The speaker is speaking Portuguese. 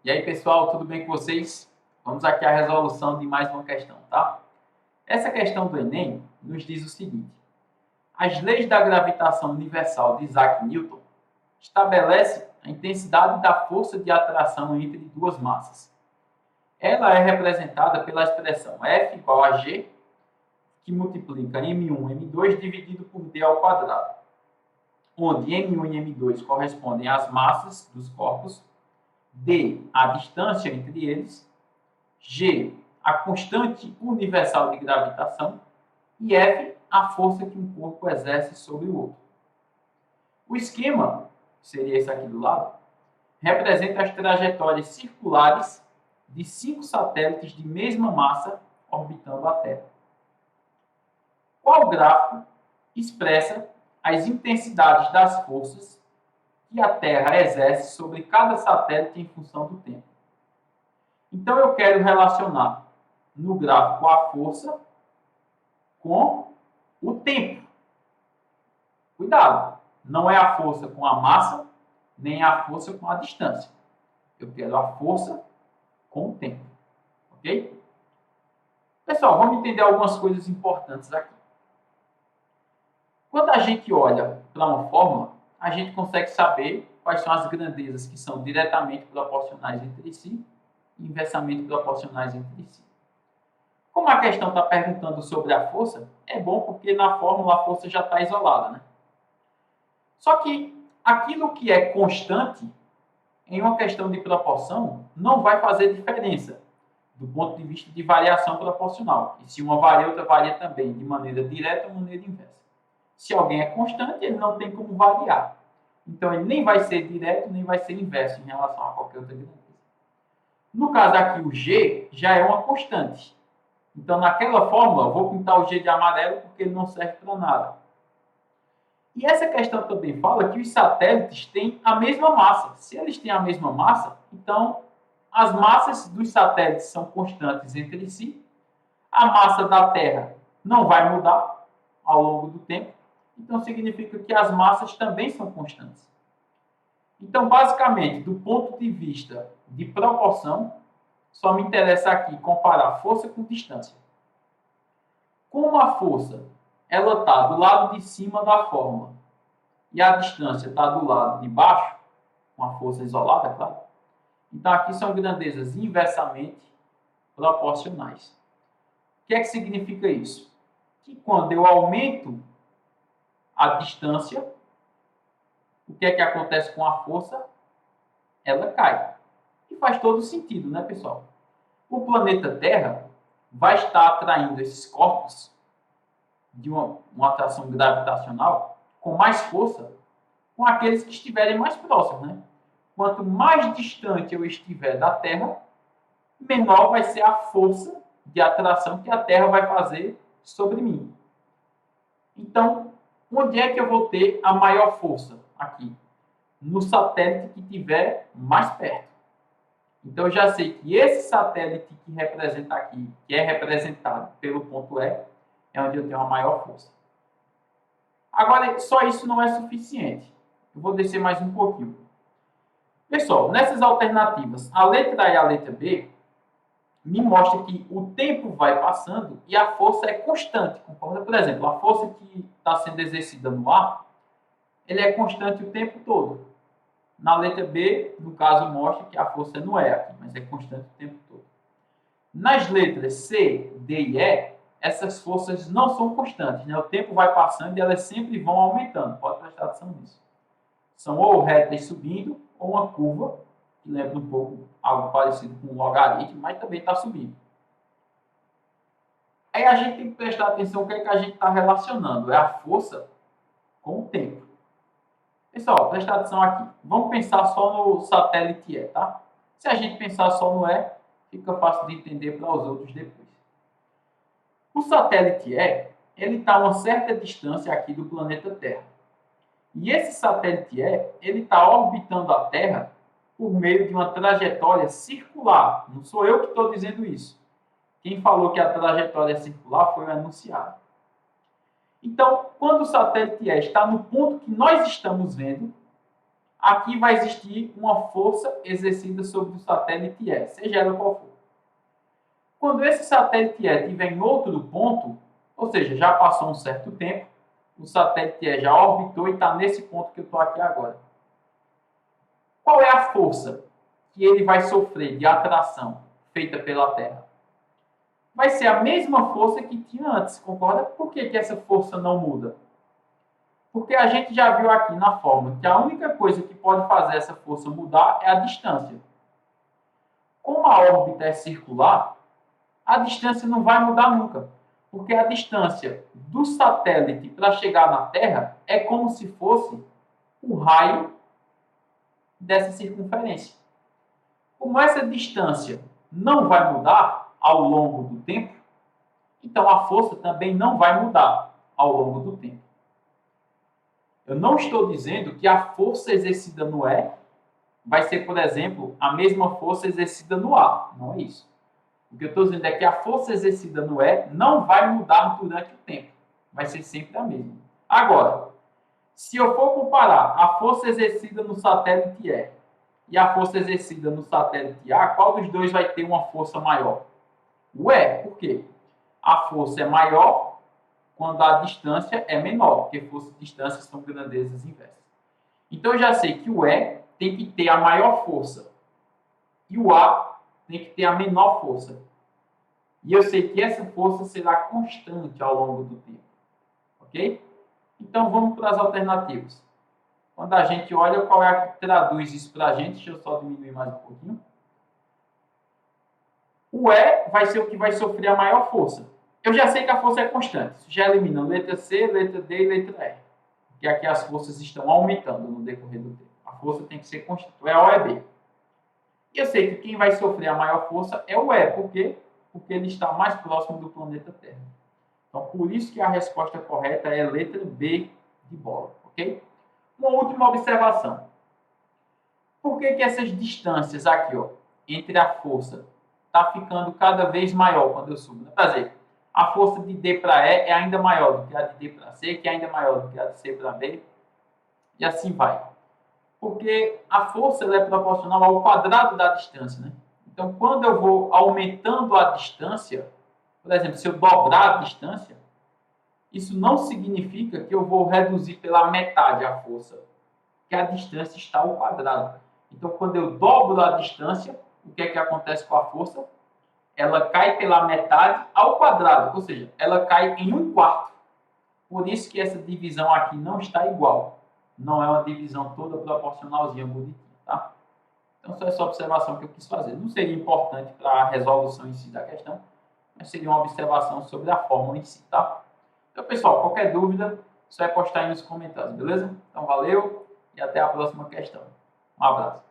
E aí, pessoal, tudo bem com vocês? Vamos aqui à resolução de mais uma questão, tá? Essa questão do Enem nos diz o seguinte: as leis da gravitação universal de Isaac Newton estabelecem a intensidade da força de atração entre duas massas. Ela é representada pela expressão F igual a G, que multiplica M1, M2 dividido por D ao quadrado, onde M1 e M2 correspondem às massas dos corpos, D, a distância entre eles, G, a constante universal de gravitação e F, a força que um corpo exerce sobre o outro. O esquema, que seria esse aqui do lado, representa as trajetórias circulares de 5 satélites de mesma massa orbitando a Terra. Qual gráfico expressa as intensidades das forças que a Terra exerce sobre cada satélite em função do tempo? Então, eu quero relacionar no gráfico a força com o tempo. Cuidado, não é a força com a massa, nem a força com a distância. Eu quero a força com o tempo. Ok? Pessoal, vamos entender algumas coisas importantes aqui. Quando a gente olha para uma fórmula, a gente consegue saber quais são as grandezas que são diretamente proporcionais entre si e inversamente proporcionais entre si. Como a questão está perguntando sobre a força, é bom porque na fórmula a força já está isolada, né? Só que aquilo que é constante, em uma questão de proporção, não vai fazer diferença do ponto de vista de variação proporcional. E se uma varia, outra varia também, de maneira direta ou maneira inversa. Se alguém é constante, ele não tem como variar. Então, ele nem vai ser direto, nem vai ser inverso em relação a qualquer outra grandeza. No caso aqui, o G já é uma constante. Então, naquela fórmula, eu vou pintar o G de amarelo porque ele não serve para nada. E essa questão também fala que os satélites têm a mesma massa. Se eles têm a mesma massa, então as massas dos satélites são constantes entre si. A massa da Terra não vai mudar ao longo do tempo. Então, significa que as massas também são constantes. Então, basicamente, do ponto de vista de proporção, só me interessa aqui comparar força com distância. Como a força ela está do lado de cima da fórmula e a distância está do lado de baixo, com a força isolada, claro. Então, aqui são grandezas inversamente proporcionais. O que é que significa isso? Que quando eu aumento a distância, o que é que acontece com a força? Ela cai. E faz todo sentido, né, pessoal? O planeta Terra vai estar atraindo esses corpos de uma atração gravitacional com mais força com aqueles que estiverem mais próximos, né? Quanto mais distante eu estiver da Terra, menor vai ser a força de atração que a Terra vai fazer sobre mim. Então, onde é que eu vou ter a maior força? Aqui. No satélite que estiver mais perto. Então, eu já sei que esse satélite que representa aqui, que é representado pelo ponto E, é onde eu tenho a maior força. Agora, só isso não é suficiente. Eu vou descer mais um pouquinho. Pessoal, nessas alternativas, a letra A e a letra B me mostra que o tempo vai passando e a força é constante. Concorda? Por exemplo, a força que está sendo exercida no ar, ele é constante o tempo todo. Na letra B, no caso, mostra que a força não é aqui, mas é constante o tempo todo. Nas letras C, D e E, essas forças não são constantes, né? O tempo vai passando e elas sempre vão aumentando. Pode prestar atenção nisso. São ou retas subindo, ou uma curva, que lembra um pouco algo parecido com um logaritmo, mas também está subindo. Aí a gente tem que prestar atenção o que é que a gente está relacionando. É a força com o tempo. Pessoal, presta atenção aqui. Vamos pensar só no satélite E, tá? Se a gente pensar só no E, fica fácil de entender para os outros depois. O satélite E, ele está a uma certa distância aqui do planeta Terra. E esse satélite E, ele está orbitando a Terra por meio de uma trajetória circular. Não sou eu que estou dizendo isso. Quem falou que a trajetória circular foi o anunciado. Então, quando o satélite E está no ponto que nós estamos vendo, aqui vai existir uma força exercida sobre o satélite E, seja ela qual for. Quando esse satélite E estiver em outro ponto, ou seja, já passou um certo tempo, o satélite E já orbitou e está nesse ponto que eu estou aqui agora. Qual é a força que ele vai sofrer de atração feita pela Terra? Vai ser a mesma força que tinha antes, concorda? Por que essa força não muda? Porque a gente já viu aqui na fórmula que a única coisa que pode fazer essa força mudar é a distância. Como a órbita é circular, a distância não vai mudar nunca. Porque a distância do satélite para chegar na Terra é como se fosse o raio dessa circunferência. Como essa distância não vai mudar ao longo do tempo, então a força também não vai mudar ao longo do tempo. Eu não estou dizendo que a força exercida no E vai ser, por exemplo, a mesma força exercida no A. Não é isso. O que eu estou dizendo é que a força exercida no E não vai mudar durante o tempo. Vai ser sempre a mesma. Agora, se eu for comparar a força exercida no satélite E e a força exercida no satélite A, qual dos dois vai ter uma força maior? O E. Por quê? A força é maior quando a distância é menor, porque força e distância são grandezas inversas. Então eu já sei que o E tem que ter a maior força e o A tem que ter a menor força. E eu sei que essa força será constante ao longo do tempo. Ok? Então vamos para as alternativas. Quando a gente olha, qual é a que traduz isso para a gente? Deixa eu só diminuir mais um pouquinho. O E vai ser o que vai sofrer a maior força. Eu já sei que a força é constante. Isso já elimina letra C, letra D e letra E. Porque aqui as forças estão aumentando no decorrer do tempo. A força tem que ser constante. É A ou é B. E eu sei que quem vai sofrer a maior força é o E. Por quê? Porque ele está mais próximo do planeta Terra. Então, por isso que a resposta correta é a letra B de bola. Ok? Uma última observação. Por que essas distâncias aqui, ó, entre a força, está ficando cada vez maior quando eu subo? Quer dizer, a força de D para E é ainda maior do que a de D para C, que é ainda maior do que a de C para B, e assim vai. Porque a força ela é proporcional ao quadrado da distância, né? Então, quando eu vou aumentando a distância, por exemplo, se eu dobrar a distância, isso não significa que eu vou reduzir pela metade a força, que a distância está ao quadrado. Então, quando eu dobro a distância, o que é que acontece com a força? Ela cai pela metade ao quadrado, ou seja, ela cai em 1/4. Por isso que essa divisão aqui não está igual. Não é uma divisão toda proporcionalzinha, bonitinha, tá? Então, só essa observação que eu quis fazer. Não seria importante para a resolução em si da questão, mas seria uma observação sobre a fórmula em si, tá? Então, pessoal, qualquer dúvida, só é postar aí nos comentários, beleza? Então, valeu e até a próxima questão. Um abraço.